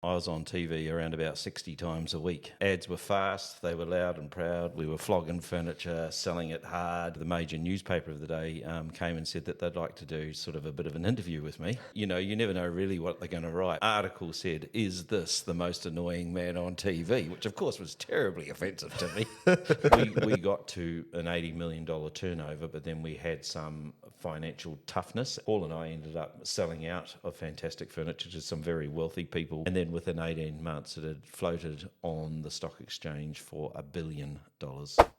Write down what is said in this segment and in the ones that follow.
I was on TV around about 60 times a week. Ads were fast, they were loud and proud. We were flogging furniture, selling it hard. The major newspaper of the day came and said that they'd like to do sort of a bit of an interview with me. You know, you never know really what they're going to write. Article said, "Is this the most annoying man on TV?" Which of course was terribly offensive to me. we got to an $80 million turnover, but then we had some financial toughness. Paul and I ended up selling out of fantastic furniture to some very wealthy people. And then within 18 months, it had floated on the stock exchange for $1 billion.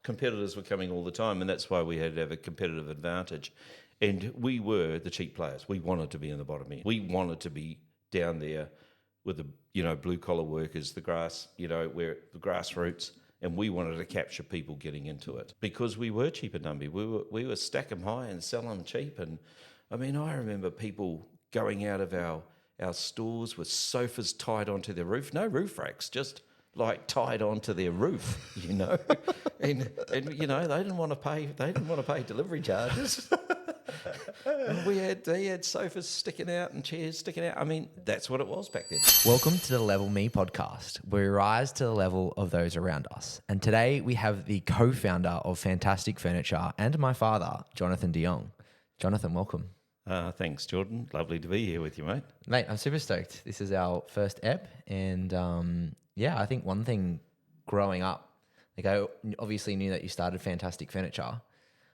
Competitors were coming all the time, and that's why we had to have a competitive advantage. And we were the cheap players. We wanted to be in the bottom end. We wanted to be down there with the, blue collar workers, the grass, where the grassroots. And we wanted to capture people getting into it because we were cheap and numby. We were stack them high and sell them cheap. And I mean, I remember people going out of our stores with sofas tied onto their roof, no roof racks, just like tied onto their roof, and they didn't want to pay delivery charges. And they had sofas sticking out and chairs sticking out. I mean, that's what it was back then. Welcome to the Level Me podcast, where we rise to the level of those around us. And today we have the co-founder of Fantastic Furniture and my father, Jonathan de Jong. Jonathan, welcome. Thanks, Jordan. Lovely to be here with you, mate. Mate, I'm super stoked. This is our first ep. And I think one thing growing up, like I obviously knew that you started Fantastic Furniture,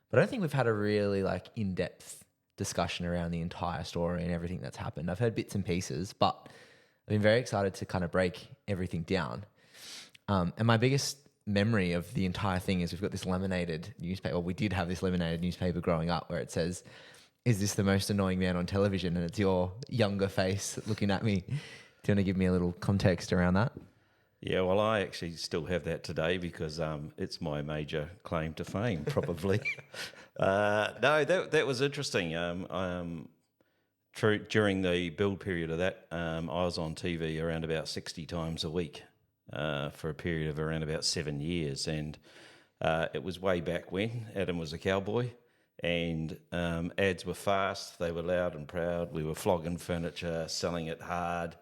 but I don't think we've had a really in-depth discussion around the entire story and everything that's happened. I've heard bits and pieces, but I've been very excited to kind of break everything down. And my biggest memory of the entire thing is we've got this laminated newspaper. Well, we did have this laminated newspaper growing up where it says, "Is this the most annoying man on television?" And it's your younger face looking at me. Do you want to give me a little context around that? Yeah, well, I actually still have that today because it's my major claim to fame, probably. No, that was interesting. During the build period of that, I was on TV around about 60 times a week for a period of around about 7 years. And it was way back when Adam was a cowboy. And ads were fast, they were loud and proud. We were flogging furniture, selling it hard.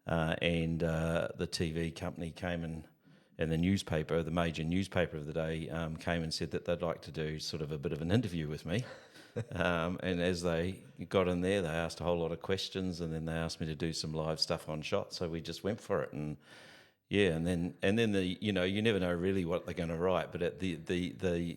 And the TV company came and the newspaper, the major newspaper of the day, came and said that they'd like to do sort of a bit of an interview with me. And as they got in there, they asked a whole lot of questions, and then they asked me to do some live stuff on shot. So we just went for it, and yeah, and then you never know really what they're going to write. But the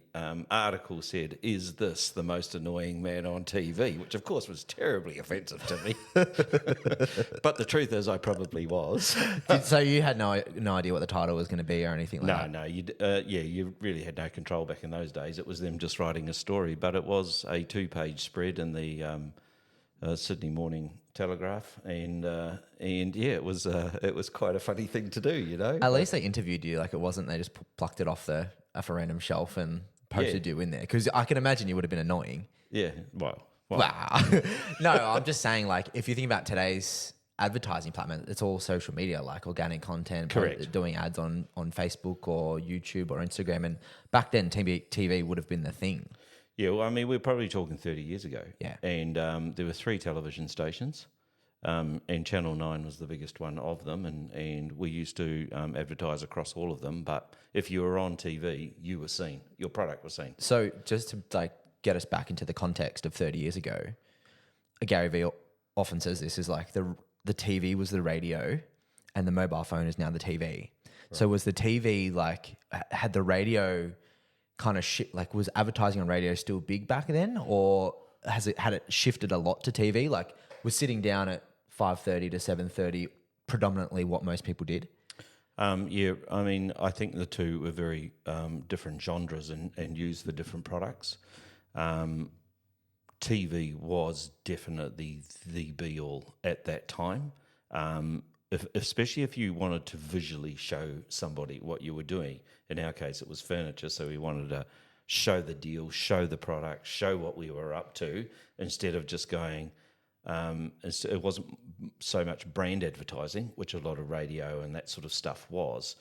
article said, "Is this the most annoying man on TV?" Which of course was terribly offensive to me. But the truth is, I probably was. So you had no idea what the title was going to be or anything like that? No, you really had no control back in those days. It was them just writing a story, but it was a 2-page spread in the Sydney Morning Telegraph, and it was quite a funny thing to do, At least they interviewed you, like it wasn't they just plucked it off a random shelf and posted you in there, because I can imagine you would have been annoying. Yeah, well. Wow. No, I'm just saying, like, if you think about today's advertising platform, it's all social media, like organic content. Correct. Doing ads on Facebook or YouTube or Instagram, and back then TV would have been the thing. Yeah, well, I mean, we're probably talking 30 years ago. Yeah. And there were 3 television stations, and Channel 9 was the biggest one of them, and we used to advertise across all of them. But if you were on TV, you were seen. Your product was seen. So just to get us back into the context of 30 years ago, Gary Vee often says this, is like the TV was the radio and the mobile phone is now the TV. Right. So was the TV had the radio kind of was advertising on radio still big back then, or had it shifted a lot to TV? Like, was sitting down at 5:30 to 7:30 predominantly what most people did? Yeah, I mean, I think the two were very different genres and used for different products. TV was definitely the be-all at that time, especially if you wanted to visually show somebody what you were doing. In our case, it was furniture, so we wanted to show the deal, show the product, show what we were up to, instead of just going... it wasn't so much brand advertising, which a lot of radio and that sort of stuff was.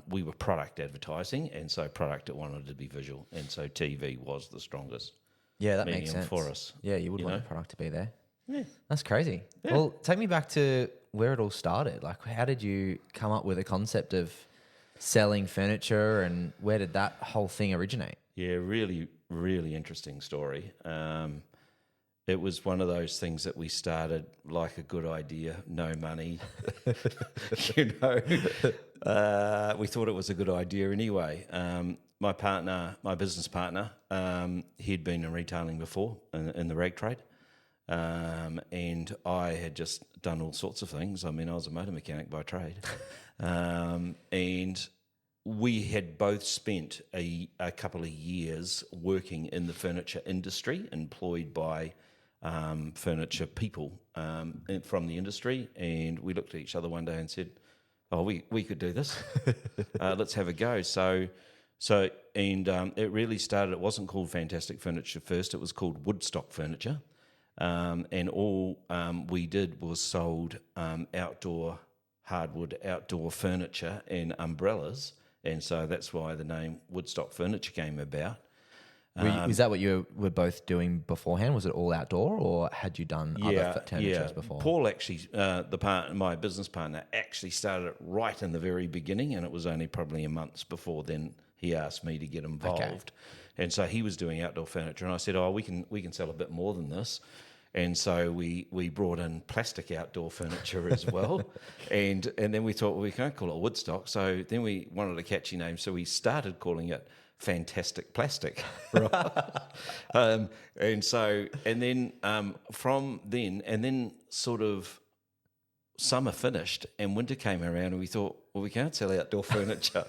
We were product advertising, and so product, it wanted to be visual, and so TV was the strongest. Yeah, that makes sense for us. Yeah, you would want the product to be there. Yeah, that's crazy. Yeah. Well, take me back to where it all started. Like, how did you come up with a concept of selling furniture, and where did that whole thing originate? Yeah, really, really interesting story. It was one of those things that we started like a good idea, no money. you know, we thought it was a good idea anyway. My business partner, he'd been in retailing before in the rag trade. And I had just done all sorts of things. I mean, I was a motor mechanic by trade. And we had both spent a couple of years working in the furniture industry, employed by furniture people from the industry. And we looked at each other one day and said, oh, we could do this. Let's have a go. So it really started, it wasn't called Fantastic Furniture first, it was called Woodstock Furniture. And all we did was sold outdoor hardwood, outdoor furniture and umbrellas. And so that's why the name Woodstock Furniture came about. Is that what you were both doing beforehand? Was it all outdoor, or had you done other furnitures before? Paul actually, my business partner, actually started it right in the very beginning, and it was only probably a month before then he asked me to get involved. Okay. And so he was doing outdoor furniture, and I said, oh, we can sell a bit more than this. And so we brought in plastic outdoor furniture as well. and then we thought, well, we can't call it Woodstock. So then we wanted a catchy name. So we started calling it Fantastic Plastic. Right? And then sort of summer finished and winter came around, and we thought, well, we can't sell outdoor furniture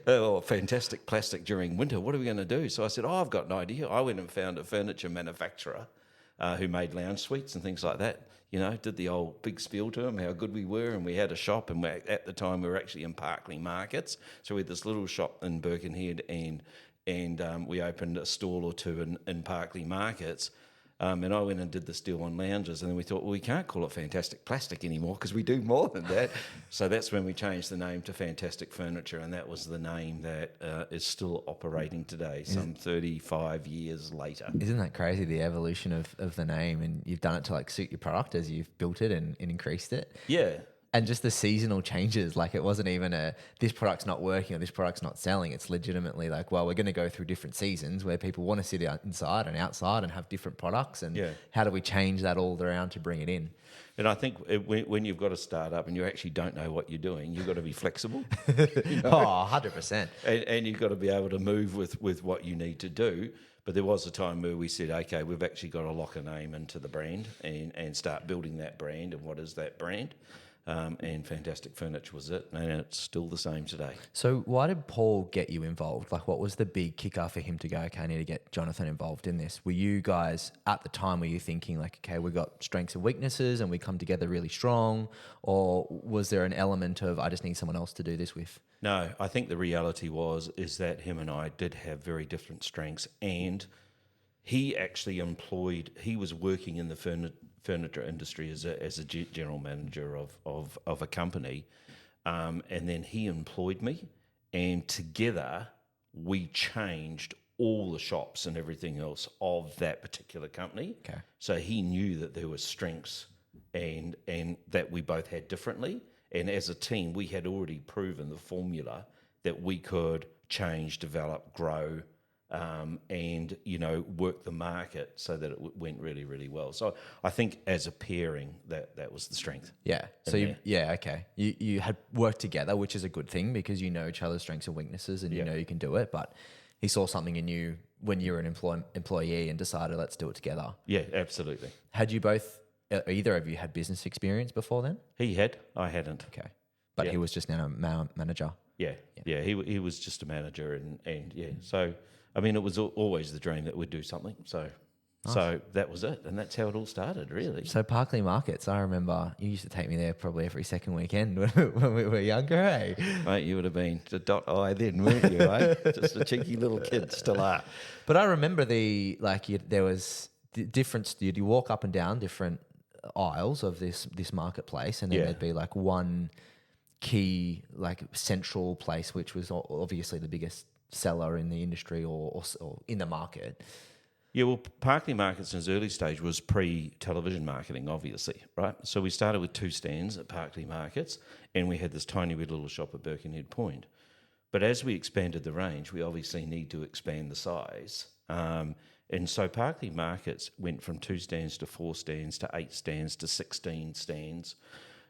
or fantastic plastic during winter. What are we going to do? So I said, oh, I've got an idea. I went and found a furniture manufacturer who made lounge suites and things like that. You know, did the old big spiel to them, how good we were, and we had a shop, and at the time we were actually in Parklea markets. So we had this little shop in Birkenhead, and we opened a stall or two in Parklea markets. And I went and did this deal on lounges, and then we thought, well, we can't call it Fantastic Plastic anymore because we do more than that. So that's when we changed the name to Fantastic Furniture, and that was the name that is still operating today, some 35 years later. Isn't that crazy, the evolution of the name? And you've done it to like suit your product as you've built it and increased it. Yeah. And just the seasonal changes, like it wasn't even this product's not working or this product's not selling. It's legitimately like, well, we're going to go through different seasons where people want to sit inside and outside and have different products. And how do we change that all around to bring it in? And I think when you've got a startup and you actually don't know what you're doing, you've got to be flexible. Oh, 100%. And you've got to be able to move with what you need to do. But there was a time where we said, okay, we've actually got to lock a name into the brand and start building that brand. And what is that brand? And Fantastic Furniture was it, and it's still the same today. So why did Paul get you involved? Like, what was the big kicker for him to go, okay, I need to get Jonathan involved in this? Were you guys, at the time, were you thinking like, okay, we've got strengths and weaknesses and we come together really strong? Or was there an element of, I just need someone else to do this with? No, I think the reality is that him and I did have very different strengths, and he actually he was working in the furniture industry as a general manager of a company, and then he employed me, and together we changed all the shops and everything else of that particular company. Okay. So he knew that there were strengths and that we both had differently, and as a team we had already proven the formula that we could change, develop, grow, and work the market so that it went really, really well. So I think as a pairing, that was the strength. Yeah. So okay. You had worked together, which is a good thing because you know each other's strengths and weaknesses, and you know you can do it. But he saw something in you when you were an employee and decided, let's do it together. Yeah, absolutely. Had you both, either of you, had business experience before then? He had. I hadn't. Okay. But he was just now a manager. Yeah. He was just a manager, and yeah. So I mean, it was always the dream that we'd do something. So that was it, and that's how it all started, really. So Parklea Markets, I remember you used to take me there probably every second weekend when we were younger, eh? Mate, you would have been the .I then, weren't you, eh? Just a cheeky little kid, still are. But I remember there was different, you'd walk up and down different aisles of this marketplace, and then there'd be like one key, like central place, which was obviously the biggest seller in the industry or in the market. Yeah, well, Parklea Markets in its early stage was pre-television marketing, obviously, right? So we started with 2 stands at Parklea Markets, and we had this tiny wee little shop at Birkenhead Point. But as we expanded the range, we obviously need to expand the size. And so Parklea Markets went from 2 stands to 4 stands to 8 stands to 16 stands,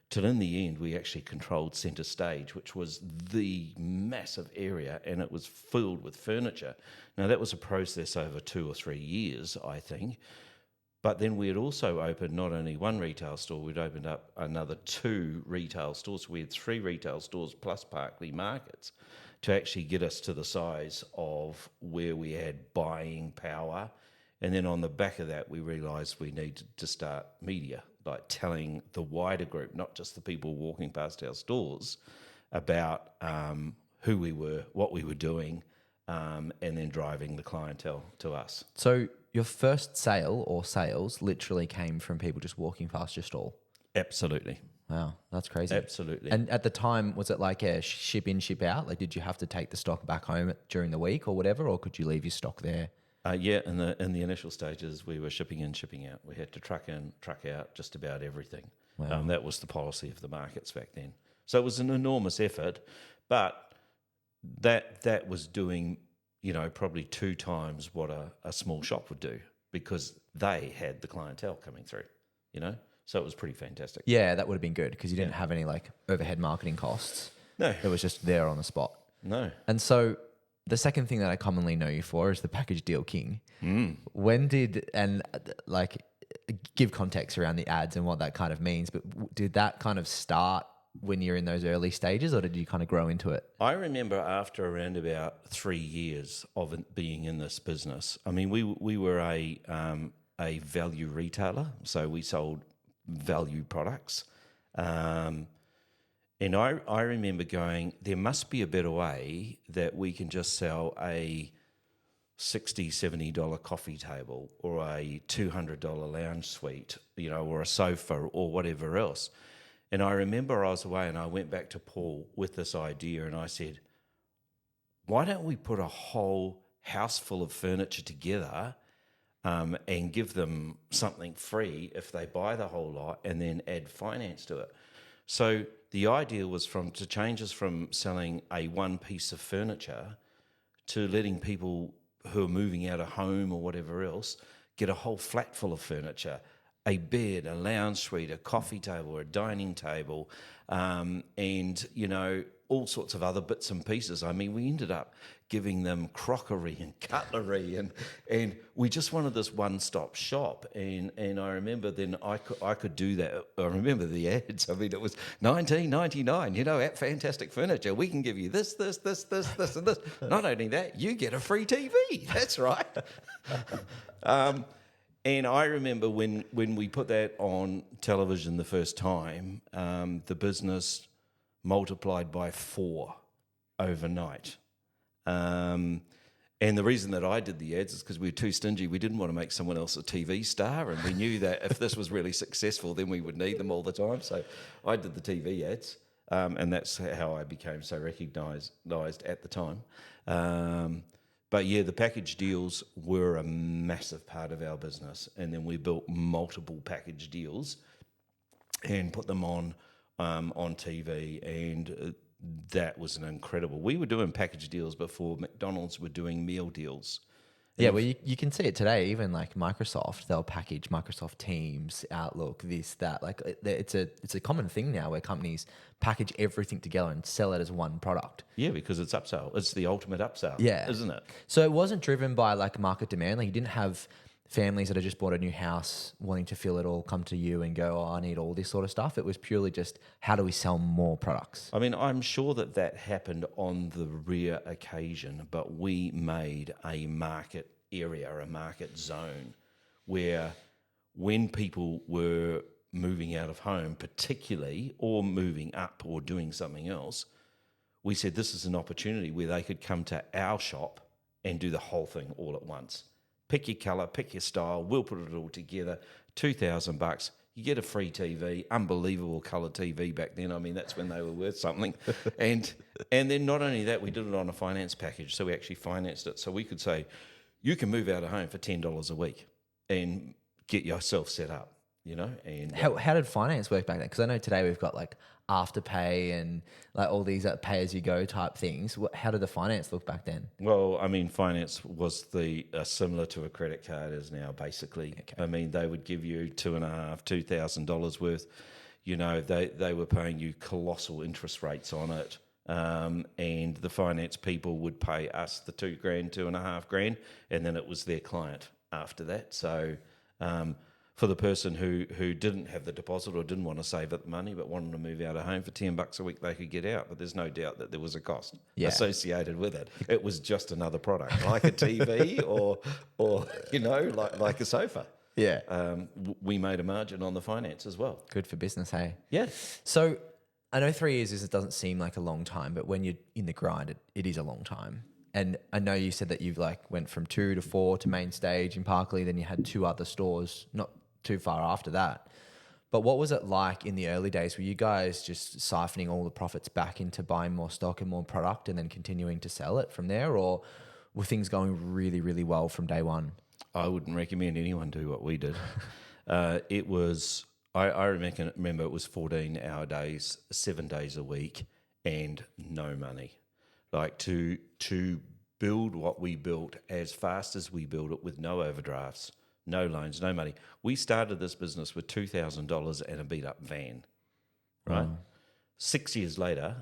till in the end we actually controlled centre stage, which was the massive area, and it was filled with furniture. Now that was a process over 2 or 3 years, I think. But then we had also opened not only 1 retail store, we'd opened up another 2 retail stores. We had 3 retail stores plus Parklea Markets to actually get us to the size of where we had buying power. And then on the back of that, we realised we needed to start media, like telling the wider group, not just the people walking past our stores, about who we were, what we were doing, and then driving the clientele to us. So your first sale or sales literally came from people just walking past your stall? Absolutely. Wow, that's crazy. Absolutely. And at the time, was it like a ship in, ship out? Like, did you have to take the stock back home during the week or whatever, or could you leave your stock there? Yeah, in the initial stages, we were shipping in, shipping out. We had to truck in, truck out, just about everything. Wow. That was the policy of the markets back then. So it was an enormous effort, but that was doing, probably 2 times what a small shop would do, because they had the clientele coming through, So it was pretty fantastic. Yeah, that would have been good because you didn't have any like overhead marketing costs. No. It was just there on the spot. No. And so the second thing that I commonly know you for is the package deal king. When did, and like give context around the ads and what that kind of means, but did that kind of start when you're in those early stages, or did you kind of grow into it? I remember after around about 3 years of it being in this business, I mean, we were a value retailer, so we sold value products. And I remember going, there must be a better way that we can just sell a $60, $70 coffee table or a $200 lounge suite, or a sofa or whatever else. And I remember I was away and I went back to Paul with this idea and I said, why don't we put a whole house full of furniture together and give them something free if they buy the whole lot and then add finance to it. So the idea was to change us from selling a one piece of furniture to letting people who are moving out of home or whatever else get a whole flat full of furniture, a bed, a lounge suite, a coffee table, a dining table, and, all sorts of other bits and pieces. I mean, we ended up giving them crockery and cutlery and we just wanted this one-stop shop. And I remember then I could do that. I remember the ads. I mean, it was $19.99, at Fantastic Furniture. We can give you this, and this. Not only that, you get a free TV. That's right. And I remember when we put that on television the first time, the business multiplied by 4 overnight. And the reason that I did the ads is because we were too stingy. We didn't want to make someone else a TV star, and we knew that if this was really successful, then we would need them all the time. So I did the TV ads, and that's how I became so recognised at the time. But yeah, the package deals were a massive part of our business, and then we built multiple package deals and put them on TV, and that was an incredible. We were doing package deals before McDonald's were doing meal deals. Yeah, well, you can see it today. Even like Microsoft, they'll package Microsoft Teams, Outlook, this, that. Like it's a common thing now where companies package everything together and sell it as one product. Yeah, because it's upsell. It's the ultimate upsell, isn't it? So it wasn't driven by like market demand. Like you didn't have families that had just bought a new house wanting to fill it all come to you and go, I need all this sort of stuff. It was purely just, how do we sell more products? I mean, I'm sure that happened on the rare occasion, but we made a market area, a market zone, where when people were moving out of home particularly, or moving up or doing something else, we said this is an opportunity where they could come to our shop and do the whole thing all at once. Pick your colour, pick your style, we'll put it all together, $2,000, you get a free TV, unbelievable colour TV back then. I mean, that's when they were worth something. And then not only that, we did it on a finance package, so we actually financed it. So we could say, you can move out of home for $10 a week and get yourself set up, you know. And How did finance work back then? Because I know today we've got like Afterpay and like all these pay as you go type things. How did the finance look back then? well, I mean, finance was similar to a credit card is now, basically. Okay. I mean, they would give you $2,500, $2,000 worth. You know, they were paying you colossal interest rates on it. And the finance people would pay us the $2,000, $2,500, and then it was their client after that. So for the person who didn't have the deposit or didn't want to save up the money but wanted to move out of home for $10 a week, they could get out. But there's no doubt that there was a cost associated with it. It was just another product, like a TV or you know, like a sofa. Yeah. We made a margin on the finance as well. Good for business, hey? Yeah. So I know 3 years it doesn't seem like a long time, but when you're in the grind, it is a long time. And I know you said that you've like went from 2 to 4 to main stage in Parklea, then you had 2 other stores not too far after that. But what was it like in the early days? Were you guys just siphoning all the profits back into buying more stock and more product and then continuing to sell it from there? Or were things going really, really well from day one? I wouldn't recommend anyone do what we did. It was, I remember it was 14-hour days, 7 days a week, and no money. Like to build what we built as fast as we built it with no overdrafts, no loans, no money. We started this business with $2,000 and a beat-up van, right? 6 years later,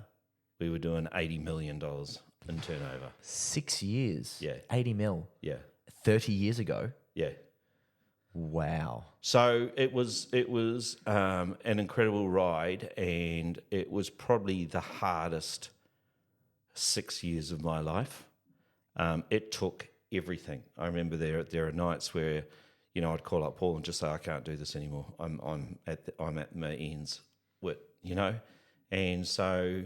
we were doing $80 million in turnover. 6 years? Yeah. 80 mil? Yeah. 30 years ago? Yeah. Wow. So it was an incredible ride, and it was probably the hardest 6 years of my life. It took everything. I remember there are nights where, you know, I'd call up Paul and just say, I can't do this anymore. I'm at my ends with, you know, and so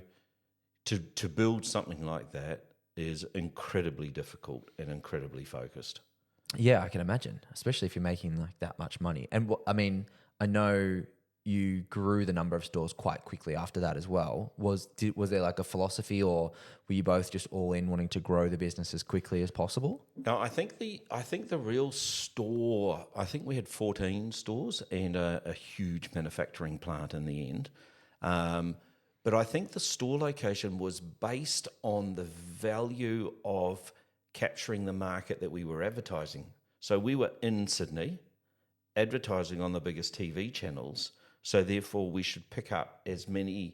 to build something like that is incredibly difficult and incredibly focused. Yeah, I can imagine, especially if you're making like that much money. And I mean, I know you grew the number of stores quite quickly after that as well. Was there like a philosophy, or were you both just all in wanting to grow the business as quickly as possible? No, I think the real store. I think we had 14 stores and a huge manufacturing plant in the end. But I think the store location was based on the value of capturing the market that we were advertising. So we were in Sydney, advertising on the biggest TV channels. So therefore, we should pick up as many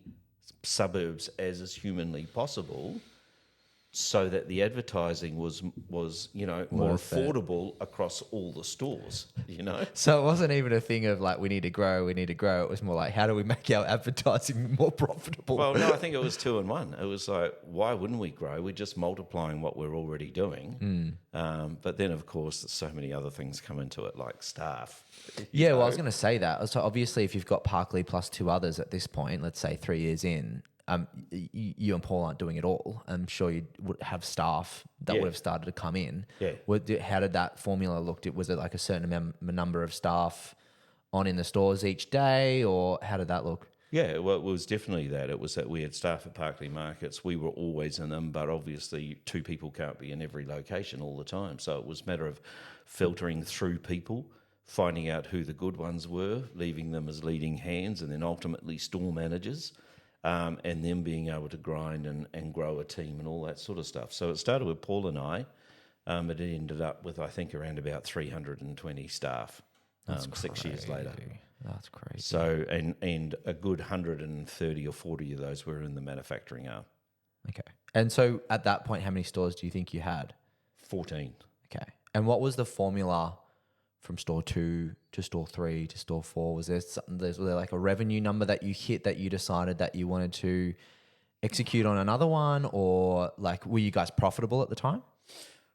suburbs as is humanly possible, so that the advertising was you know, more affordable across all the stores, you know. So it wasn't even a thing of like we need to grow. It was more like, how do we make our advertising more profitable? Well, no, I think it was 2 in 1. It was like, why wouldn't we grow? We're just multiplying what we're already doing. But then, of course, there's so many other things come into it, like staff. Yeah, well, I was going to say that. So obviously, if you've got Parklea plus 2 others at this point, let's say 3 years in, you and Paul aren't doing it all. I'm sure you would have staff that would have started to come in. Yeah. How did that formula look? Was it like a certain number of staff on in the stores each day, or how did that look? Yeah, well, it was definitely that. It was that we had staff at Parklea Markets. We were always in them, but obviously 2 people can't be in every location all the time. So it was a matter of filtering through people, finding out who the good ones were, leaving them as leading hands, and then ultimately store managers. And then being able to grind and grow a team and all that sort of stuff. So it started with Paul and I. It ended up with, I think, around about 320 staff 6 years later. That's crazy. So, and a good 130 or 40 of those were in the manufacturing arm. Okay. And so at that point, how many stores do you think you had? 14. Okay. And what was the formula from store 2 to store 3 to store 4? Was there like a revenue number that you hit that you decided that you wanted to execute on another one, or like were you guys profitable at the time?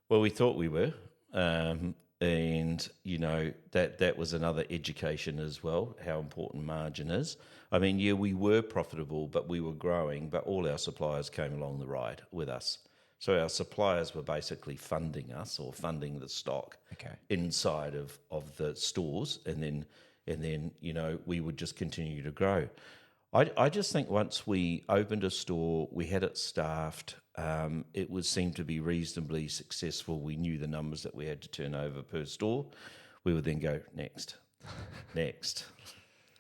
Well, we thought we were, and you know that was another education as well, how important margin is. I mean, yeah, we were profitable, but we were growing, but all our suppliers came along the ride with us. So our suppliers were basically funding us, or funding the stock inside of the stores, and then you know, we would just continue to grow. I just think once we opened a store, we had it staffed. It would seem to be reasonably successful. We knew the numbers that we had to turn over per store. We would then go next, next,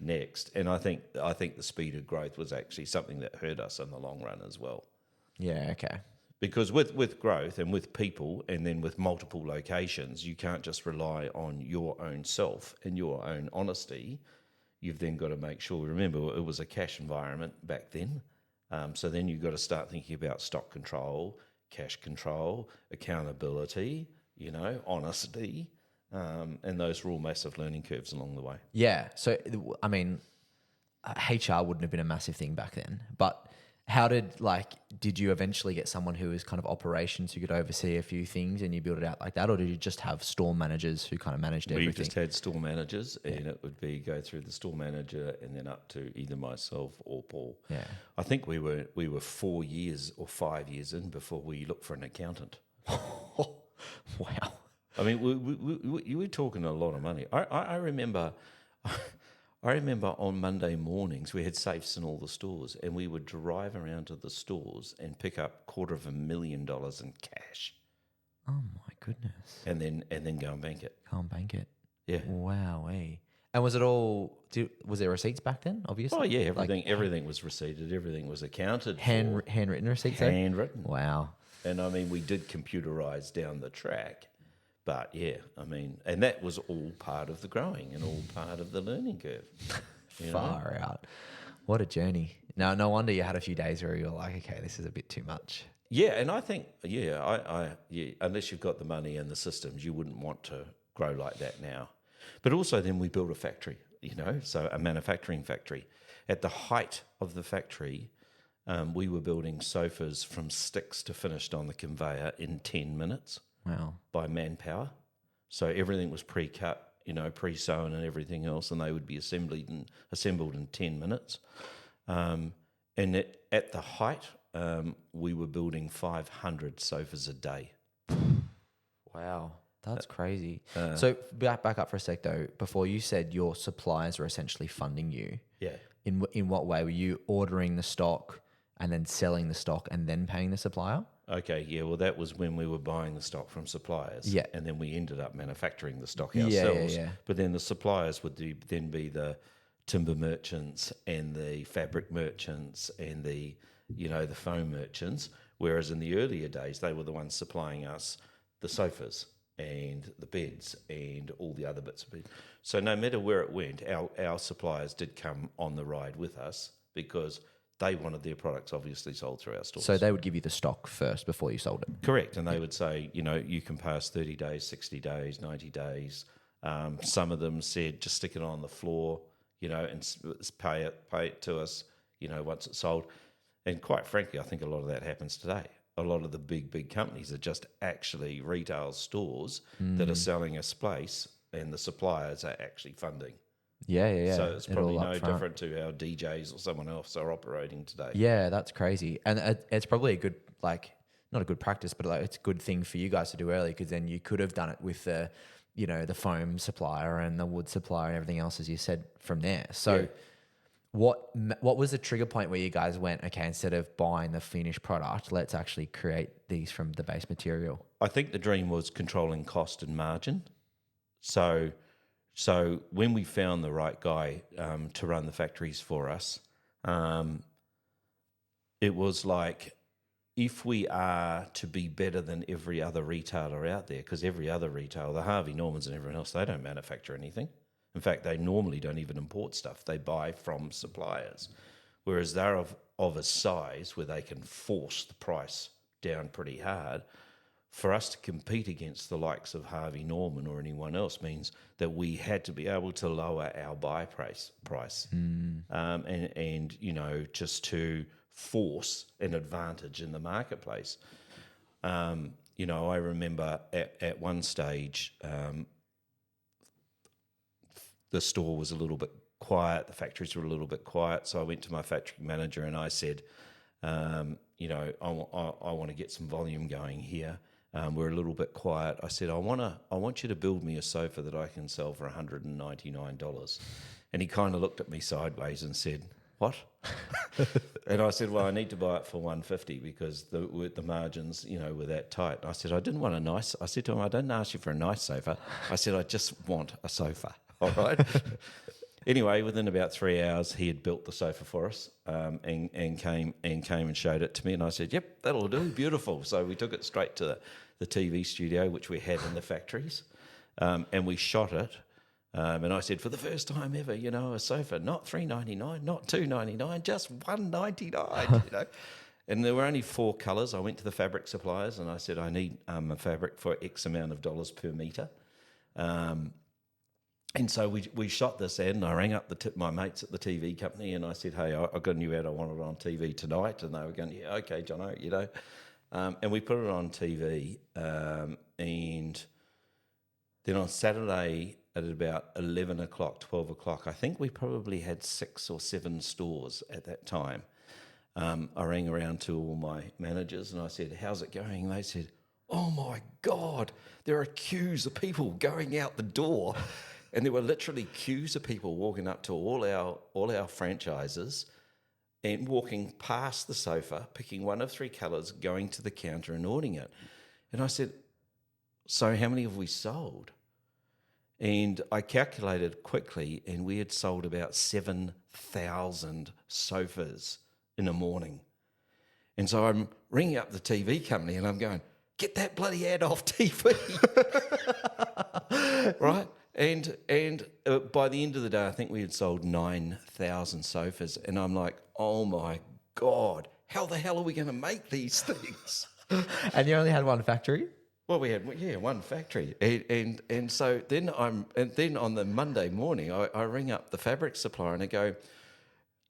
next, and I think the speed of growth was actually something that hurt us in the long run as well. Yeah. Okay. Because with growth and with people and then with multiple locations, you can't just rely on your own self and your own honesty. You've then got to make sure, remember, it was a cash environment back then. So then you've got to start thinking about stock control, cash control, accountability, honesty. And those were all massive learning curves along the way. Yeah. So, I mean, HR wouldn't have been a massive thing back then, but how did you eventually get someone who was kind of operations who could oversee a few things and you build it out like that? Or did you just have store managers who kind of managed everything? We just had store managers, and it would be go through the store manager and then up to either myself or Paul. Yeah. I think we were 4 years or 5 years in before we looked for an accountant. Wow. I mean, you were talking a lot of money. I remember on Monday mornings we had safes in all the stores, and we would drive around to the stores and pick up $250,000 in cash, Oh my goodness. and then go and bank it. Can't bank it. Yeah. Wow. And was it all, was there receipts back then, obviously? Oh yeah, everything was receipted, everything was accounted for. Handwritten receipts? Handwritten. Wow. And I mean, we did computerize down the track, but yeah, I mean, and that was all part of the growing and all part of the learning curve. Far out. What a journey. No wonder you had a few days where you were like, okay, this is a bit too much. Yeah, and I think, unless you've got the money and the systems, you wouldn't want to grow like that now. But also then we built a factory, so a manufacturing factory. At the height of the factory, we were building sofas from sticks to finished on the conveyor in 10 minutes. Wow. By manpower. So everything was pre-cut, pre-sewn and everything else, and they would be assembled in 10 minutes. And at the height, we were building 500 sofas a day. Wow. That's crazy. So back up for a sec though. Before, you said your suppliers were essentially funding you. Yeah. In what way? Were you ordering the stock and then selling the stock and then paying the supplier? Okay, yeah, well, that was when we were buying the stock from suppliers. Yeah. And then we ended up manufacturing the stock Yeah, ourselves. yeah. But then the suppliers would then be the timber merchants and the fabric merchants and the foam merchants, whereas in the earlier days, they were the ones supplying us the sofas and the beds and all the other bits of it. So no matter where it went, our suppliers did come on the ride with us because they wanted their products obviously sold through our stores. So they would give you the stock first before you sold it? Correct. And they would say, you can pay us 30 days, 60 days, 90 days. Some of them said, just stick it on the floor, and pay it to us, once it's sold. And quite frankly, I think a lot of that happens today. A lot of the big companies are just actually retail stores that are selling a space, and the suppliers are actually funding. Yeah. So it's probably no different to how DJs or someone else are operating today. Yeah, that's crazy. And it's probably a good, not a good practice, but it's a good thing for you guys to do early, because then you could have done it with the, the foam supplier and the wood supplier and everything else, as you said, from there. So what was the trigger point where you guys went, okay, instead of buying the finished product, let's actually create these from the base material? I think the dream was controlling cost and margin. So when we found the right guy to run the factories for us, it was like, if we are to be better than every other retailer out there, because every other retailer, the Harvey Normans and everyone else, they don't manufacture anything. In fact, they normally don't even import stuff. They buy from suppliers, whereas they're of a size where they can force the price down pretty hard. For us to compete against the likes of Harvey Norman or anyone else means that we had to be able to lower our buy price, and just to force an advantage in the marketplace. I remember at one stage, the store was a little bit quiet, the factories were a little bit quiet, so I went to my factory manager and I said, I want to get some volume going here. We're a little bit quiet. I said, I want you to build me a sofa that I can sell for $199. And he kind of looked at me sideways and said, what? And I said, well, I need to buy it for 150 because the margins, were that tight. I said, I didn't want a nice. I said to him, I didn't ask you for a nice sofa. I said, I just want a sofa. All right. Anyway, within about 3 hours, he had built the sofa for us, and came and showed it to me. And I said, yep, that'll do. Beautiful. So we took it straight to the TV studio, which we had in the factories, and we shot it. And I said, for the first time ever, a sofa, not $399, not $299, just $199, And there were only 4 colours. I went to the fabric suppliers and I said, I need a fabric for X amount of dollars per metre. And so we shot this ad, and I rang up my mates at the TV company, and I said, hey, I've got a new ad, I want it on TV tonight. And they were going, yeah, okay, Jono, and we put it on TV. And then on Saturday at about 11 o'clock, 12 o'clock, I think we probably had 6 or 7 stores at that time. I rang around to all my managers and I said, how's it going? And they said, oh my God, there are queues of people going out the door. And there were literally queues of people walking up to all our franchises and walking past the sofa, picking one of 3 colours, going to the counter and ordering it. And I said, so how many have we sold? And I calculated quickly, and we had sold about 7,000 sofas in a morning. And so I'm ringing up the TV company and I'm going, get that bloody ad off TV. Right? And by the end of the day, I think we had sold 9,000 sofas. And I'm like, oh my God, how the hell are we going to make these things? And you only had one factory? Well, we had, one factory. And so then on the Monday morning, I ring up the fabric supplier and I go,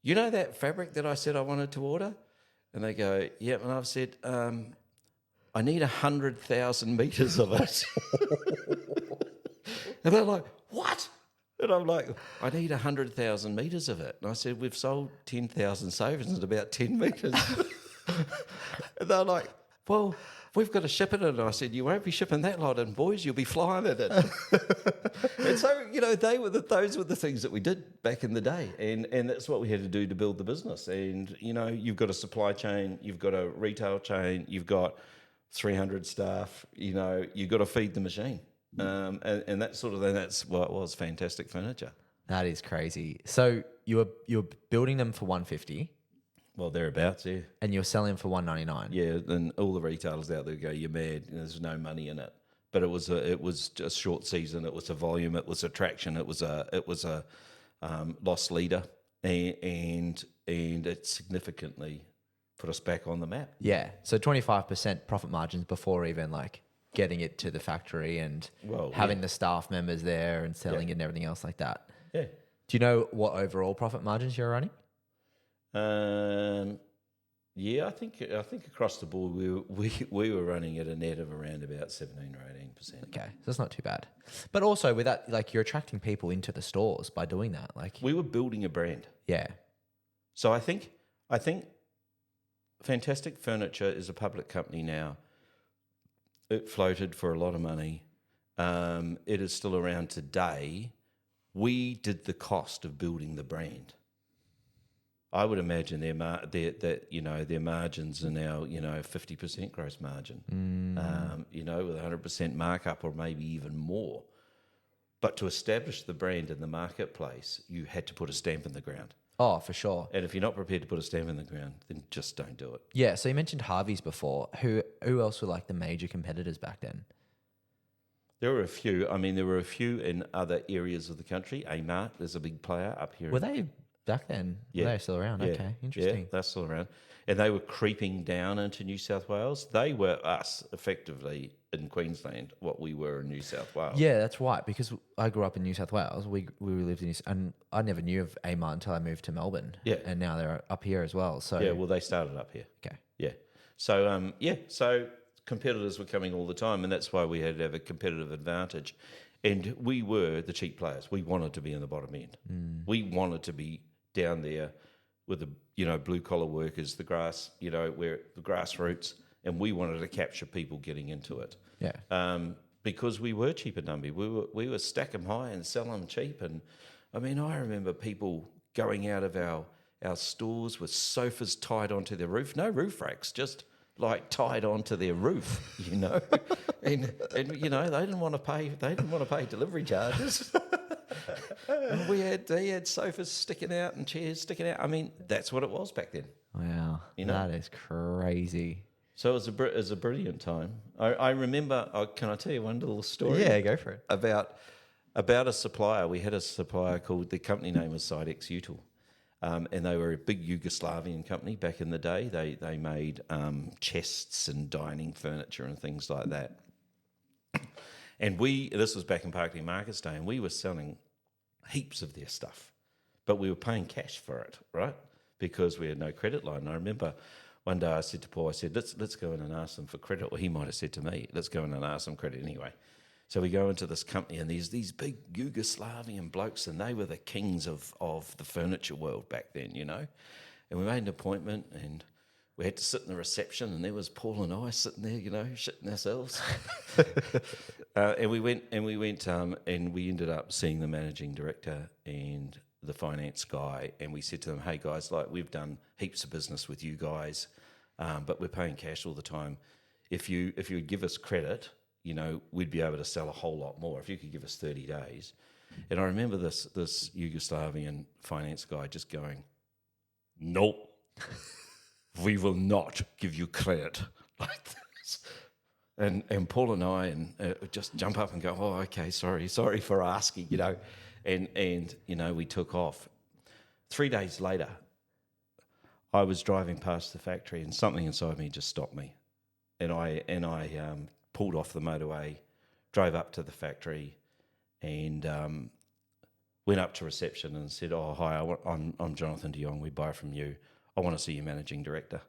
you know that fabric that I said I wanted to order? And they go, yeah. And I've said, I need 100,000 metres of it. And they're like, what? And I'm like, I need 100,000 metres of it. And I said, we've sold 10,000 sofas at about 10 metres. And they're like, well, we've got to ship it in. And I said, you won't be shipping that lot in, boys. You'll be flying it in. And so, those were the things that we did back in the day. And that's what we had to do to build the business. And, you've got a supply chain, you've got a retail chain, you've got 300 staff, you've got to feed the machine. And that sort of thing, that's what was Fantastic Furniture. That is crazy. So you're building them for 150. Well, thereabouts, yeah. And you're selling for 199. Yeah, and all the retailers out there go, you're mad. There's no money in it. But it was a short season. It was a volume. It was attraction. It was a loss leader, and it significantly put us back on the map. Yeah. So 25% profit margins before even getting it to the factory and having the staff members there and selling it and everything else like that. Yeah. Do you know what overall profit margins you're running? Yeah, I think across the board we were running at a net of around about 17 or 18%. Okay, so that's not too bad. But also with that, you're attracting people into the stores by doing that. We were building a brand. Yeah. So I think Fantastic Furniture is a public company now. It floated for a lot of money. It is still around today. We did the cost of building the brand. I would imagine their margins are now 50% gross margin, with 100% markup or maybe even more. But to establish the brand in the marketplace, you had to put a stamp in the ground. Oh, for sure. And if you're not prepared to put a stamp in the ground, then just don't do it. Yeah. So you mentioned Harvey's before. Who else were the major competitors back then? There were a few. I mean, there were a few in other areas of the country. Amart, there's a big player up here. Were they back then? Yeah. Were they still around? Yeah. Okay, interesting. Yeah, they're still around. And they were creeping down into New South Wales. They were us, effectively, in Queensland, what we were in New South Wales. Yeah, that's right. Because I grew up in New South Wales. We lived in, and I never knew of Amart until I moved to Melbourne. Yeah. And now they're up here as well. So yeah, well, they started up here. Okay. Yeah. So, so competitors were coming all the time, and that's why we had to have a competitive advantage. And we were the cheap players. We wanted to be in the bottom end. We wanted to be down there with the blue collar workers, the grass, where the grassroots, and we wanted to capture people getting into it. Yeah. Because we were cheap and numby. We were stack them high and sell them cheap. And I mean, I remember people going out of our our stores with sofas tied onto their roof, no roof racks, just like tied onto their roof, and they didn't want to pay delivery charges. And they had sofas sticking out and chairs sticking out. I mean, that's what it was back then. Wow, that is crazy. So it was a brilliant time. I remember. Can I tell you one little story? Yeah, go for it. About a supplier. We had a supplier called, the company name was Sidex Util. And they were a big Yugoslavian company back in the day. They made chests and dining furniture and things like that. And this was back in Parklea Markets Day, and we were selling heaps of their stuff, but we were paying cash for it, right? Because we had no credit line. And I remember one day I said to Paul, let's go in and ask them for credit. Or he might have said to me, let's go in and ask them credit anyway. So we go into this company, and there's these big Yugoslavian blokes, and they were the kings of the furniture world back then, And we made an appointment, and we had to sit in the reception, and there was Paul and I sitting there, shitting ourselves. And we went, and we ended up seeing the managing director and the finance guy, and we said to them, "Hey guys, like, we've done heaps of business with you guys, but we're paying cash all the time. If you would give us credit, we'd be able to sell a whole lot more if you could give us 30 days. And I remember this Yugoslavian finance guy just going, "Nope, we will not give you credit like this." And Paul and I just jump up and go, "Oh, okay, sorry for asking," and we took off. 3 days later, I was driving past the factory, and something inside me just stopped me, and I pulled off the motorway, drove up to the factory, and went up to reception and said, "Oh, hi, I'm Jonathan de Jong. We buy from you. I want to see your managing director."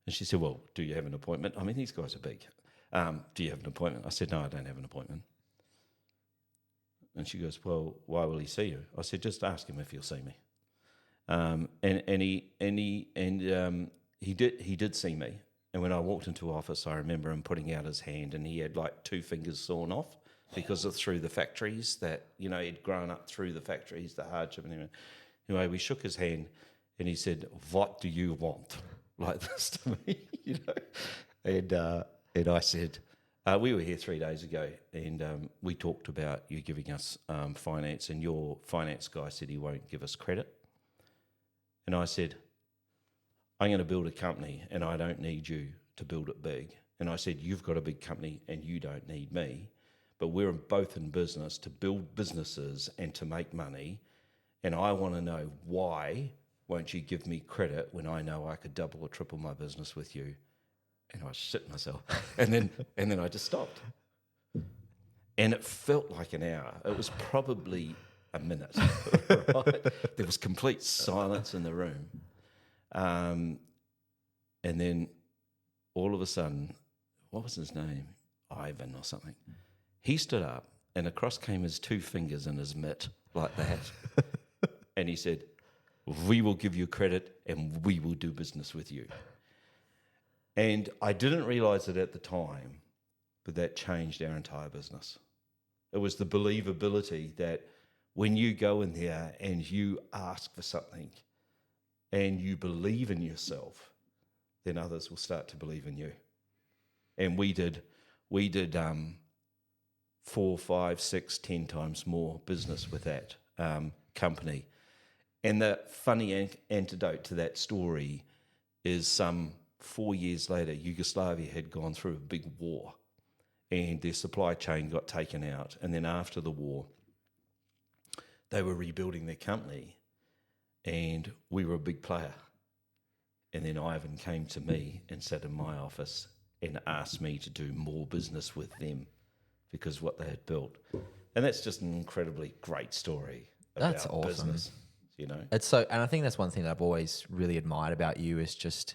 And she said, "Well, do you have an appointment? I mean, these guys are big. Do you have an appointment?" I said, "No, I don't have an appointment." And she goes, "Well, why will he see you?" I said, "Just ask him if he'll see me." He did see me. And when I walked into office, I remember him putting out his hand, and he had like 2 fingers sawn off because of through the factories that, he'd grown up through the factories, the hardship and everything. Anyway, we shook his hand, and he said, "What do you want?" Like this to me, And I said, "We were here 3 days ago, and we talked about you giving us finance, and your finance guy said he won't give us credit." And I said, "I'm going to build a company, and I don't need you to build it big." And I said, "You've got a big company, and you don't need me, but we're both in business to build businesses and to make money, and I want to know why won't you give me credit when I know I could double or triple my business with you?" And I was shitting myself. And then I just stopped. And it felt like an hour. It was probably a minute. Right? There was complete silence in the room. And then all of a sudden, what was his name? Ivan or something. He stood up, and across came his 2 fingers in his mitt like that. And he said, "We will give you credit, and we will do business with you." And I didn't realise it at the time, but that changed our entire business. It was the believability that when you go in there and you ask for something and you believe in yourself, then others will start to believe in you. And we did 4, 5, 6, 10 times more business with that company. And the funny antidote to that story is 4 years later, Yugoslavia had gone through a big war, and their supply chain got taken out. And then after the war, they were rebuilding their company, and we were a big player. And then Ivan came to me and sat in my office and asked me to do more business with them because of what they had built. And that's just an incredibly great story about That's awesome. business, It's so, and I think that's one thing that I've always really admired about you is just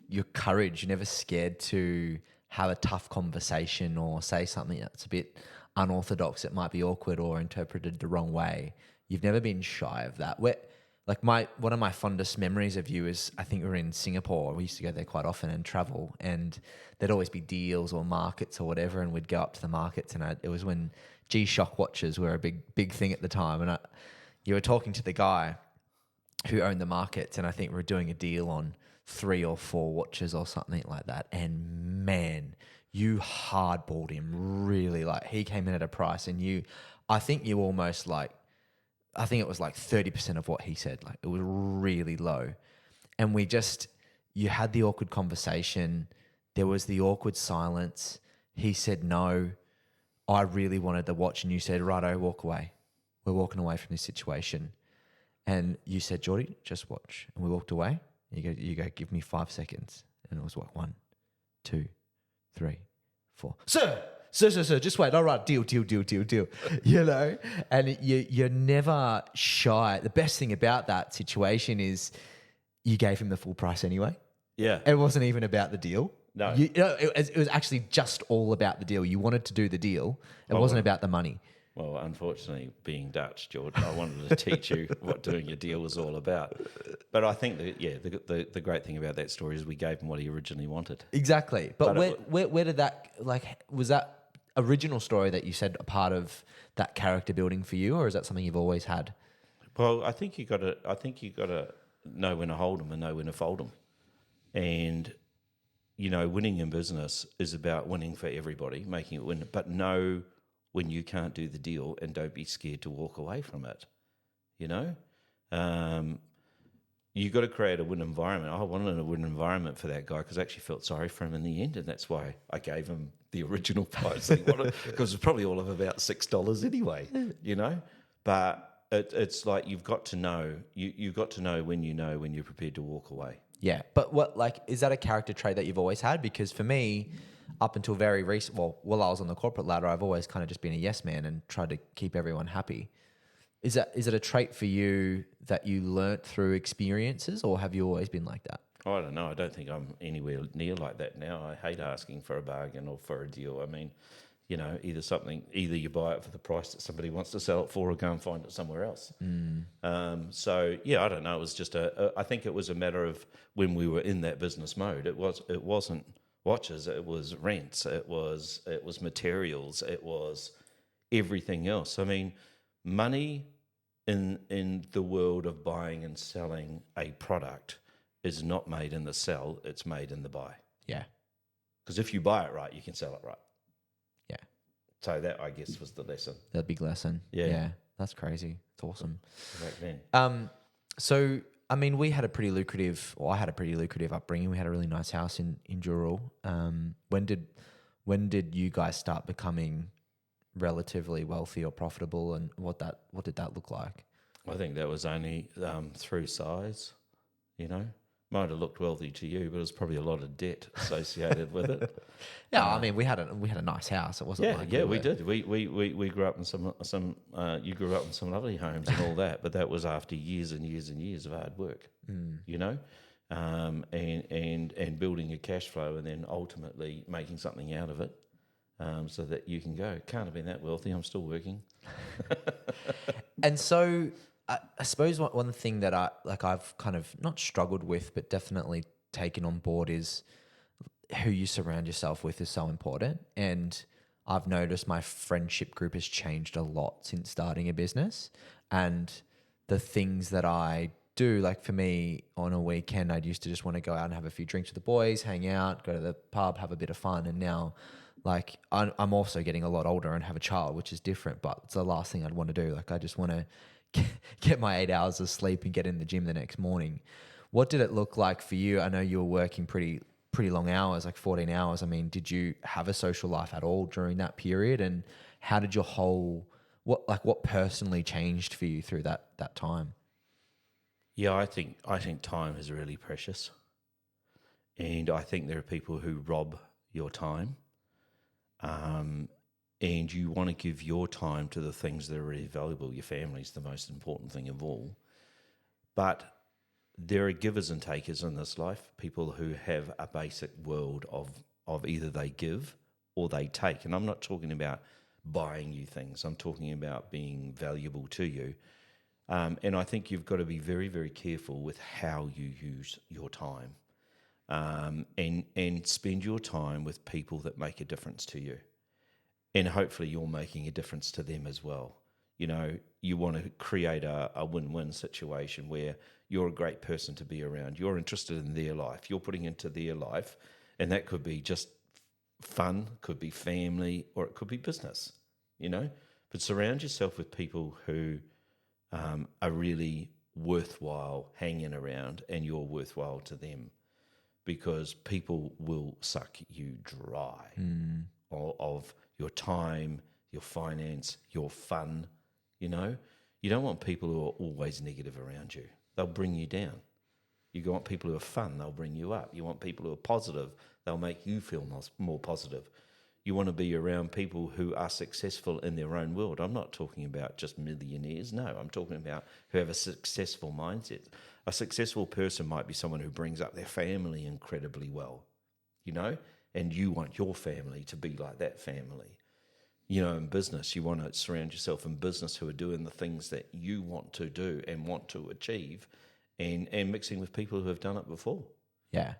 your courage. You're never scared to have a tough conversation or say something that's a bit unorthodox. It might be awkward or interpreted the wrong way. You've never been shy of that. One of my fondest memories of you is, I think we were in Singapore. We used to go there quite often and travel, and there'd always be deals or markets or whatever, and we'd go up to the markets, and it was when G-Shock watches were a big thing at the time, and you were talking to the guy, who owned the markets, and I think we were doing a deal on 3 or 4 watches or something like that. And man, you hardballed him really. Like, he came in at a price, and I think you almost like, I think it was like 30% of what he said. Like, it was really low. And you had the awkward conversation. There was the awkward silence. He said no. I really wanted the watch, and you said, righto, walk away. We're walking away from this situation. And you said, Geordie, just watch. And we walked away. You go, give me 5 seconds. And it was what, 1, 2, 3, 4. Sir, just wait. All right, deal. You know? And you're never shy. The best thing about that situation is you gave him the full price anyway. Yeah. It wasn't even about the deal. No. It was actually just all about the deal. You wanted to do the deal. It wasn't about the money. Well, unfortunately, being Dutch, George, I wanted to teach you what doing a deal was all about. But I think the great thing about that story is we gave him what he originally wanted. Exactly. But where did that, like, was that original story that you said a part of that character building for you, or is that something you've always had? Well, I think you got to know when to hold them and know when to fold them. And winning in business is about winning for everybody, making it win, but know when you can't do the deal, and don't be scared to walk away from it. You got to create a win environment. I wanted a win environment for that guy because I actually felt sorry for him in the end, and that's why I gave him the original price that he wanted, because it's probably all of about $6 anyway. But it's like you've got to know. You've got to know when you're prepared to walk away. Yeah, but is that a character trait that you've always had? Because for me, up until very recent, while I was on the corporate ladder, I've always kind of just been a yes man and tried to keep everyone happy. Is it a trait for you that you learnt through experiences, or have you always been like that? I don't know. I don't think I'm anywhere near like that now. I hate asking for a bargain or for a deal. I mean, either you buy it for the price that somebody wants to sell it for, or go and find it somewhere else. So I don't know. It was just I think it was a matter of when we were in that business mode. It wasn't watches. It was rents. It was materials. It was everything else. I mean, money in the world of buying and selling a product is not made in the sell. It's made in the buy. Yeah. Because if you buy it right, you can sell it right. Yeah. So that, I guess, was the lesson. The big lesson. Yeah. That's crazy. It's awesome. Back then. So, I mean, I had a pretty lucrative upbringing. We had a really nice house in Dural. When did you guys start becoming relatively wealthy or profitable, and what did that look like? I think that was only through size, Might have looked wealthy to you, but it was probably a lot of debt associated with it. Yeah, I mean, we had a nice house. It wasn't we did. We grew up in some you grew up in some lovely homes and all that, but that was after years and years and years of hard work, and building a cash flow, and then ultimately making something out of it, so that you can go. Can't have been that wealthy. I'm still working. And so I suppose one thing that I've kind of not struggled with, but definitely taken on board, is who you surround yourself with is so important. And I've noticed my friendship group has changed a lot since starting a business. And the things that I do, like for me, on a weekend, I'd used to just want to go out and have a few drinks with the boys, hang out, go to the pub, have a bit of fun. And now, like, I'm also getting a lot older and have a child, which is different, but it's the last thing I'd want to do. Like, I just want to get my 8 hours of sleep and get in the gym the next morning. What did it look like for you? I know you were working pretty long hours, like 14 hours. I mean, did you have a social life at all during that period? And how did your what personally changed for you through that time? Yeah, I think time is really precious, and I think there are people who rob your time, and you want to give your time to the things that are really valuable. Your family is the most important thing of all, but there are givers and takers in this life. People who have a basic world of either they give or they take, and I'm not talking about buying you things. I'm talking about being valuable to you. And I think you've got to be very, very careful with how you use your time, and spend your time with people that make a difference to you. And hopefully you're making a difference to them as well. you want to create a win-win situation where you're a great person to be around. You're interested in their life. You're putting into their life, and that could be just fun, could be family, or it could be business, But surround yourself with people who are really worthwhile hanging around, and you're worthwhile to them, because people will suck you dry of your time, your finance, your fun. You don't want people who are always negative around you. They'll bring you down. You want people who are fun, they'll bring you up. You want people who are positive, they'll make you feel more positive. You want to be around people who are successful in their own world. I'm not talking about just millionaires. No, I'm talking about who have a successful mindset. A successful person might be someone who brings up their family incredibly well, and you want your family to be like that family. In business, you want to surround yourself in business who are doing the things that you want to do and want to achieve, and mixing with people who have done it before. Yeah.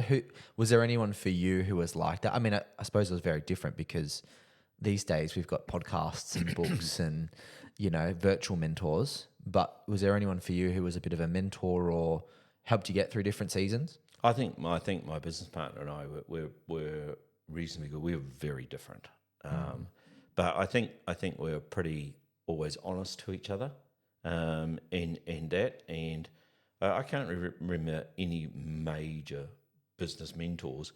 Who was there anyone for you who was like that? I mean, I suppose it was very different because these days we've got podcasts and books and, virtual mentors. But was there anyone for you who was a bit of a mentor or helped you get through different seasons? I think my business partner and I were reasonably good. We were very different, but I think we're pretty always honest to each other, in that. And I can't remember any major business mentors,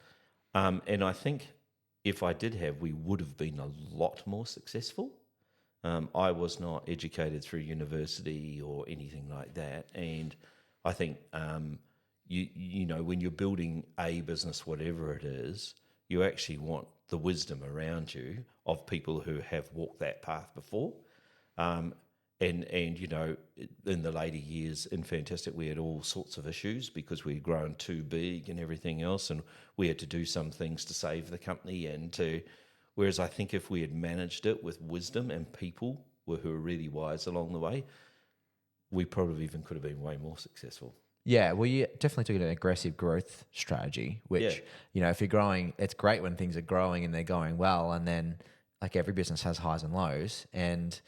and I think if I did have, we would have been a lot more successful. I was not educated through university or anything like that, and I think when you're building a business, whatever it is, you actually want the wisdom around you of people who have walked that path before. And in the later years in Fantastic, we had all sorts of issues because we had grown too big and everything else, and we had to do some things to save the company whereas I think if we had managed it with wisdom and people who were really wise along the way, we probably even could have been way more successful. Yeah, well, you definitely took an aggressive growth strategy, which, if you're growing, it's great when things are growing and they're going well. And then, like every business has highs and lows. And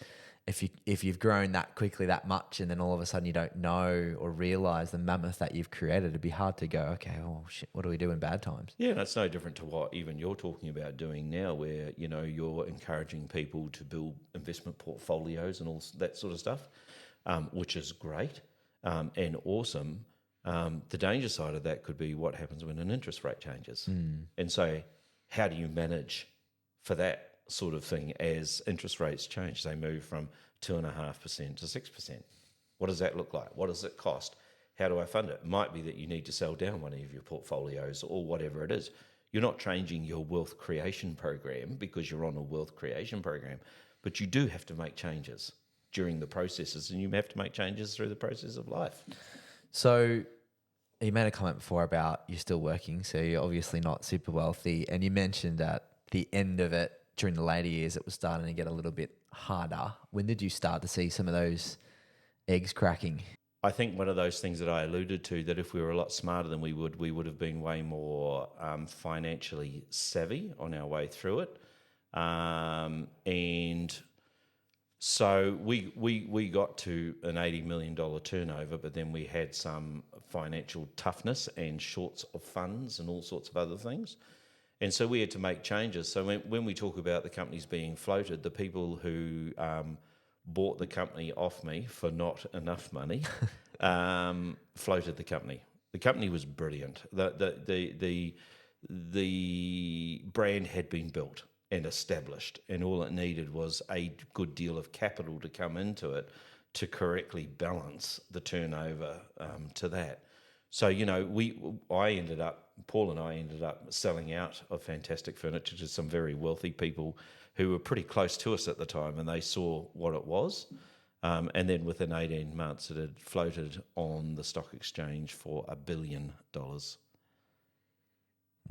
if you've grown that quickly, that much, and then all of a sudden you don't know or realize the mammoth that you've created, it'd be hard to go, okay, oh shit, what do we do in bad times? Yeah, and it's no different to what even you're talking about doing now, where, you're encouraging people to build investment portfolios and all that sort of stuff, which is great and awesome. The danger side of that could be what happens when an interest rate changes. And so how do you manage for that sort of thing as interest rates change? They move from 2.5% to 6%. What does that look like? What does it cost? How do I fund it? It might be that you need to sell down one of your portfolios or whatever it is. You're not changing your wealth creation program because you're on a wealth creation program, but you do have to make changes during the processes, and you have to make changes through the process of life. So you made a comment before about you're still working, so you're obviously not super wealthy. And you mentioned at the end of it, during the later years, it was starting to get a little bit harder. When did you start to see some of those eggs cracking? I think one of those things that I alluded to, that if we were a lot smarter than we would have been way more financially savvy on our way through it. And so we got to an $80 million turnover, but then we had some financial toughness and shorts of funds and all sorts of other things. And so we had to make changes. So when we talk about the companies being floated, the people who bought the company off me for not enough money floated the company. The company was brilliant. The brand had been built and established, and all it needed was a good deal of capital to come into it to correctly balance the turnover to that. So, Paul and I ended up selling out of Fantastic Furniture to some very wealthy people who were pretty close to us at the time, and they saw what it was. And then within 18 months, it had floated on the stock exchange for $1 billion.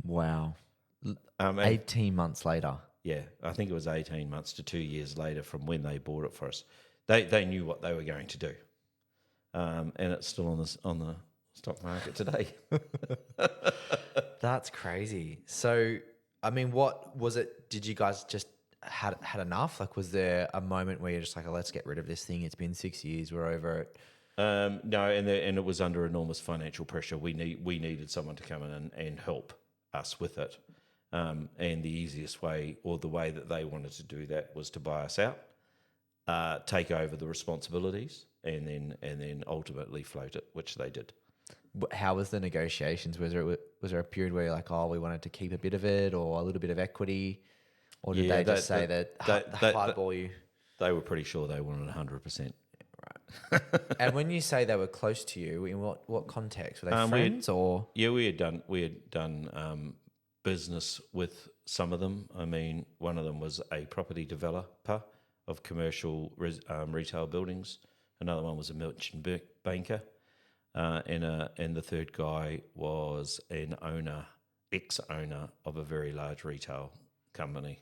Wow. 18 months later. Yeah, I think it was 18 months to 2 years later from when they bought it for us. They knew what they were going to do. And it's still on the stock market today. That's crazy. So, I mean, what was it? Did you guys just had enough? Like, was there a moment where you're just like, oh, let's get rid of this thing? It's been 6 years. We're over it. No, and it was under enormous financial pressure. We needed someone to come in and help us with it. And the easiest way, or the way that they wanted to do that, was to buy us out, take over the responsibilities, and then ultimately float it, which they did. How was the negotiations? Was there a period where you're like, oh, we wanted to keep a bit of it or a little bit of equity, or did they just say that hardball you? They were pretty sure they wanted 100%. And when you say they were close to you, in what context? Were they friends or? Yeah, we had done business with some of them. I mean, one of them was a property developer of commercial retail buildings. Another one was a merchant banker, and the third guy was an ex-owner of a very large retail company.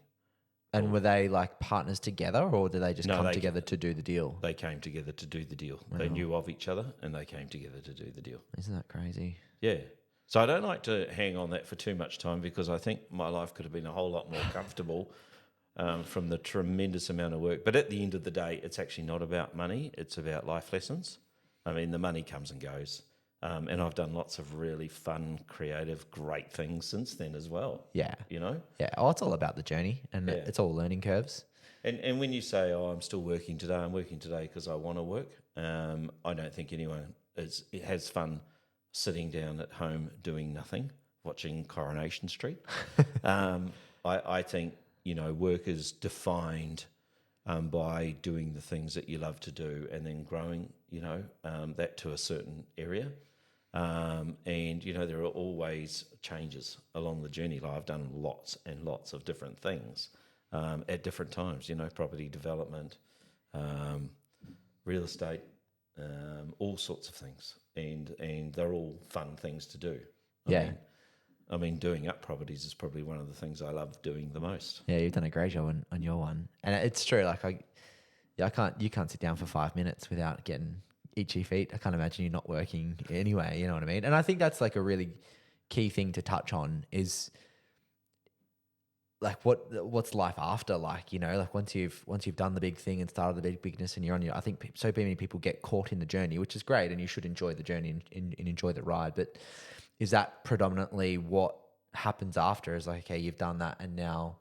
And were they like partners together, or did they just come together to do the deal? They came together to do the deal. Wow. They knew of each other, and they came together to do the deal. Isn't that crazy? Yeah. So I don't like to hang on that for too much time, because I think my life could have been a whole lot more comfortable from the tremendous amount of work. But at the end of the day, it's actually not about money. It's about life lessons. I mean, the money comes and goes. And I've done lots of really fun, creative, great things since then as well. Yeah. You know? Yeah. Oh, it's all about the journey, and it's all learning curves. And when you say, oh, I'm still working today, I'm working today because I want to work. I don't think anyone has fun sitting down at home doing nothing, watching Coronation Street. I think, work is defined by doing the things that you love to do, and then growing, that to a certain area. And there are always changes along the journey. Like, I've done lots and lots of different things at different times, property development, real estate, all sorts of things. And they're all fun things to do. I mean, doing up properties is probably one of the things I love doing the most. Yeah, you've done a great job on your one. And it's true, like you can't sit down for 5 minutes without getting itchy feet. I can't imagine you not working anyway, you know what I mean? And I think that's like a really key thing to touch on is like what's life after, like, like once you've done the big thing and started the bigness and you're on your, I think so many people get caught in the journey, which is great, and you should enjoy the journey and enjoy the ride. But is that predominantly what happens after? Is like, okay, you've done that, and now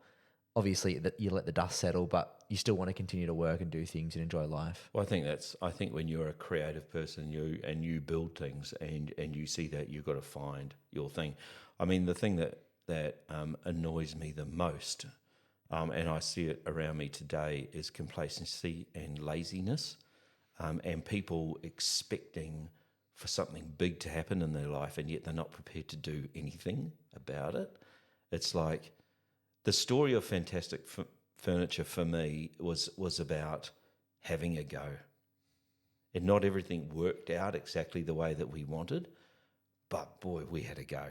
obviously that you let the dust settle, but you still want to continue to work and do things and enjoy life. Well, I think when you're a creative person, you build things and you see that, you've got to find your thing. I mean, the thing that annoys me the most, and I see it around me today, is complacency and laziness, and people expecting for something big to happen in their life, and yet they're not prepared to do anything about it. It's like the story of Fantastic Furniture for me was about having a go. And not everything worked out exactly the way that we wanted, but boy, we had a go.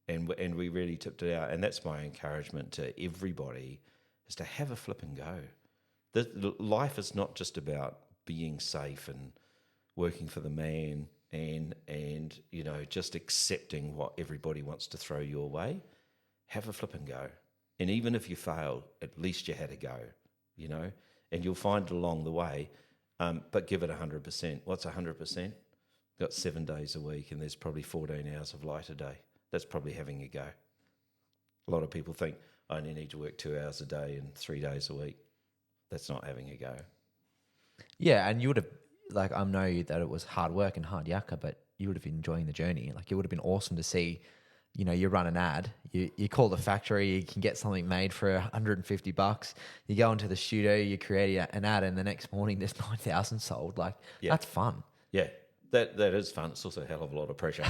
And we really tipped it out. And that's my encouragement to everybody, is to have a flip and go. Life is not just about being safe and working for the man and just accepting what everybody wants to throw your way. Have a flip and go. And even if you fail, at least you had a go, and you'll find it along the way, but give it 100%. What's 100%? Got 7 days a week, and there's probably 14 hours of light a day. That's probably having a go. A lot of people think, I only need to work 2 hours a day and 3 days a week. That's not having a go. Yeah, and you would have, like, I know that it was hard work and hard yakka, but you would have been enjoying the journey. Like, it would have been awesome to see, you run an ad, you call the factory, you can get something made for $150. You go into the studio, you create an ad, and the next morning there's 9,000 sold. Like, that's fun. Yeah, that is fun. It's also a hell of a lot of pressure.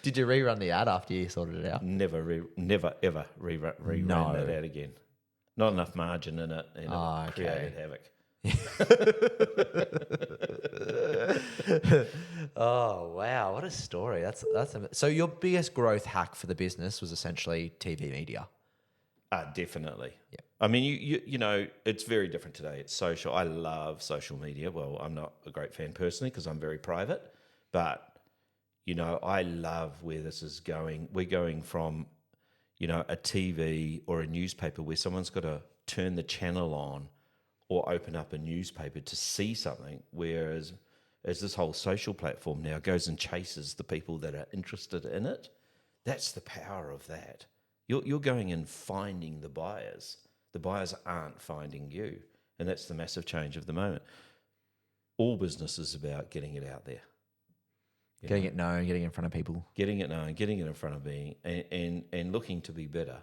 Did you rerun the ad after you sorted it out? Never ever rerun that ad again. Not enough margin in it, and it created havoc. Oh wow, what a story. That's so your biggest growth hack for the business was essentially TV media. Definitely. Yeah. I mean, you know, it's very different today. It's social. I love social media. Well, I'm not a great fan personally because I'm very private, but I love where this is going. We're going from, a TV or a newspaper where someone's got to turn the channel on or open up a newspaper to see something, whereas as this whole social platform now goes and chases the people that are interested in it. That's the power of that. You're going and finding the buyers. The buyers aren't finding you. And that's the massive change of the moment. All business is about getting it out there. Getting it known, getting in front of people. Getting it known, getting it in front of me, and looking to be better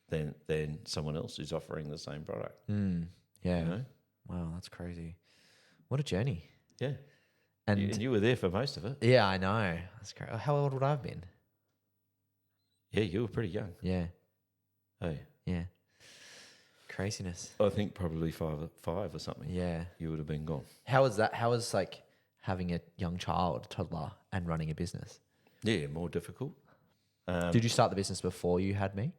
than someone else who's offering the same product. Yeah. You know? Wow, that's crazy. What a journey. Yeah. And you were there for most of it. yeah, I know. That's great. How old would I have been? Yeah, you were pretty young. Yeah. Hey. Yeah. Craziness. I think probably five or something. Yeah. You would have been gone. How was that? How was like having a young child, toddler, and running a business? Yeah, more difficult. Did you start the business before you had me?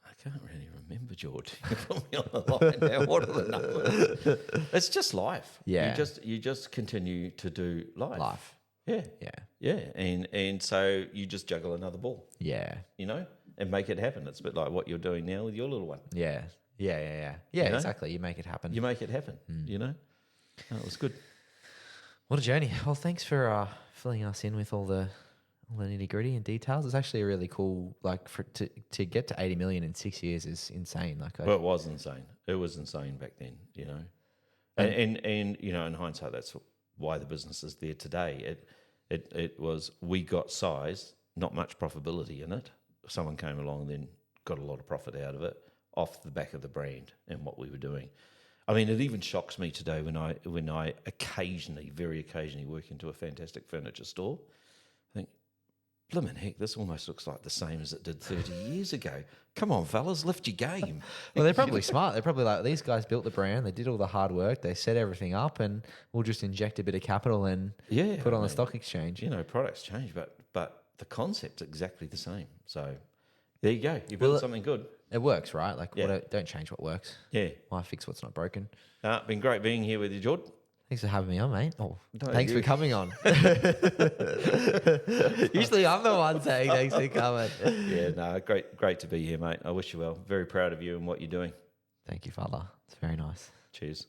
I can't really remember, George. You put me on the line now. What are the numbers? It's just life. Yeah. You just continue to do life. Yeah. Yeah. Yeah. And so you just juggle another ball, Yeah. and make it happen. It's a bit like what you're doing now with your little one. Yeah. Yeah, exactly. You make it happen. You make it happen, Oh, it was good. What a journey. Well, thanks for filling us in with all the nitty gritty and details. It's actually a really cool, to get to 80 million in 6 years is insane. Well, it was insane. It was insane back then, And in hindsight, that's why the business is there today. It was, we got size, not much profitability in it. Someone came along and then got a lot of profit out of it off the back of the brand and what we were doing. I mean, it even shocks me today when I very occasionally work into a fantastic furniture store. I think, blimmin' heck, this almost looks like the same as it did 30 years ago. Come on, fellas, lift your game. Well, they're probably smart. They're probably like, these guys built the brand, they did all the hard work, they set everything up, and we'll just inject a bit of capital and put it on the stock exchange. Products change, but the concept's exactly the same. So there you go. You built something good. It works, right? Don't change what works. Yeah. Why fix what's not broken? Been great being here with you, Jordan. Thanks for having me on, mate. No, thanks for coming on. Usually I'm the one saying thanks for coming. Yeah, no, great to be here, mate. I wish you well. Very proud of you and what you're doing. Thank you, Father. It's very nice. Cheers.